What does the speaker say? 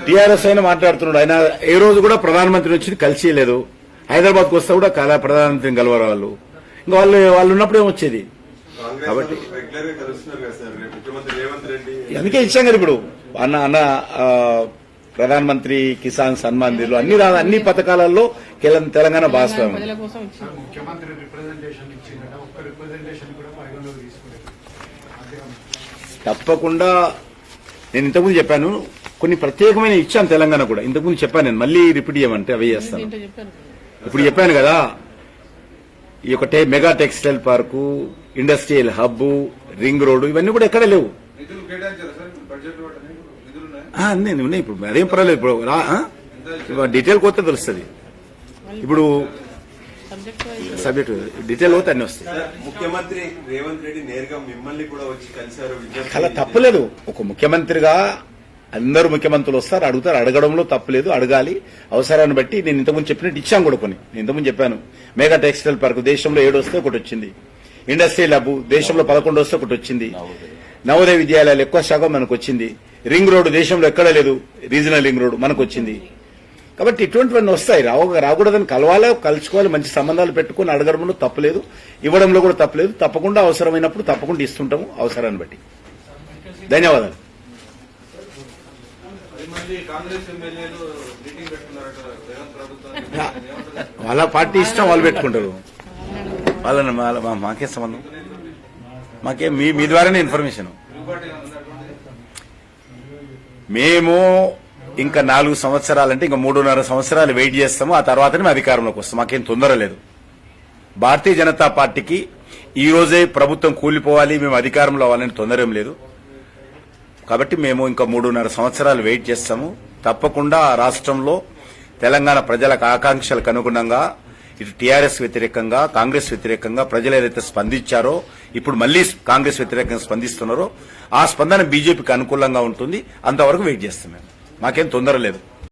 TRS అయినా మాట్లాడుతున్నాడు. ఆయన ఏ రోజు కూడా ప్రధానమంత్రి వచ్చి కలిసి లేదు. హైదరాబాద్కు వస్తే కూడా ప్రధానమంత్రిని కలవరు వాళ్ళు. ఇంకా వాళ్ళు ఉన్నప్పుడు ఏమొచ్చేది. కాబట్టి అందుకే ఇచ్చాం కదా ఇప్పుడు అన్న ప్రధానమంత్రి కిసాన్ సన్మాన్ నిధులు అన్ని పథకాలలో తెలంగాణ భాగస్వామ్యం. తప్పకుండా నేను ఇంతకుముందు చెప్పాను, కొన్ని ప్రత్యేకమైన ఇచ్చాను తెలంగాణ కూడా. ఇంతకుముందు చెప్పాను, నేను మళ్ళీ రిపీట్ చేయమంటే అవి చేస్తాను. ఇప్పుడు చెప్పాను కదా, ఈ యొక్క mega textile park, industrial hub, ring road, ఇవన్నీ కూడా ఎక్కడ లేవు. అన్నీ ఉన్నాయి. ఇప్పుడు అదేం పర్వాలేదు. ఇప్పుడు డీటెయిల్ కొత్త తెలుస్తుంది. ఇప్పుడు సబ్జెక్టు డీటెయిల్ పోతే అన్ని వస్తాయి. ముఖ్యమంత్రి రేవంత్ రెడ్డి నేరుగా మిమ్మల్ని కూడా వచ్చి కలిశారు. అలా తప్పులేదు. ఒక ముఖ్యమంత్రిగా అందరూ ముఖ్యమంత్రులు వస్తారు, అడుగుతారు. అడగడంలో తప్పులేదు, అడగాలి. అవసరాన్ని బట్టి నేను ఇంతకుముందు చెప్పినట్టు ఇచ్చాను కూడా కొన్ని. నేను ఇంతకుముందు చెప్పాను, మెగా టెక్స్టైల్ పార్క్ దేశంలో 7 వస్తే ఒకటి వచ్చింది. ఇండస్ట్రియల్ హబ్ దేశంలో 11 వస్తే ఒకటి వచ్చింది. నవోదయ విద్యాలయాలు ఎక్కువ శాఖ మనకు వచ్చింది. రింగ్ రోడ్డు దేశంలో ఎక్కడా లేదు, రీజనల్ రింగ్ రోడ్డు మనకు వచ్చింది. కాబట్టి ఇటువంటివన్నీ వస్తాయి. రాకూడదని కలుసుకోవాలి, మంచి సంబంధాలు పెట్టుకుని అడగడంలో తప్పులేదు, ఇవ్వడంలో కూడా తప్పులేదు. తప్పకుండా అవసరమైనప్పుడు తప్పకుండా ఇస్తుంటాము అవసరాన్ని బట్టి. ధన్యవాదాలు. వాళ్ళ పార్టీ ఇష్టం, వాళ్ళు పెట్టుకుంటారు. వాళ్ళని మాకే సంబంధం, మాకే మీ ద్వారానే ఇన్ఫర్మేషన్. మేము ఇంకా 4 సంవత్సరాలంటే ఇంకా 3.5 సంవత్సరాలు వెయిట్ చేస్తాము. ఆ తర్వాతనే మేము అధికారంలోకి వస్తాం. మాకేం తొందర లేదు. భారతీయ జనతా పార్టీకి ఈ రోజే ప్రభుత్వం కూలిపోవాలి, మేము అధికారంలో అవ్వాలని తొందర ఏం లేదు. కాబట్టి మేము ఇంకా 3.5 సంవత్సరాలు వెయిట్ చేస్తాము. తప్పకుండా రాష్ట్రంలో తెలంగాణ ప్రజల ఆకాంక్షలకు అనుగుణంగా ఇటు టీఆర్ఎస్ వ్యతిరేకంగా, కాంగ్రెస్ వ్యతిరేకంగా ప్రజలు ఏదైతే స్పందించారో, ఇప్పుడు మళ్లీ కాంగ్రెస్ వ్యతిరేకంగా స్పందిస్తున్నారో, ఆ స్పందన బీజేపీకి అనుకూలంగా ఉంటుంది. అంతవరకు వెయిట్ చేస్తాం. మేము మాకేం తొందర లేదు.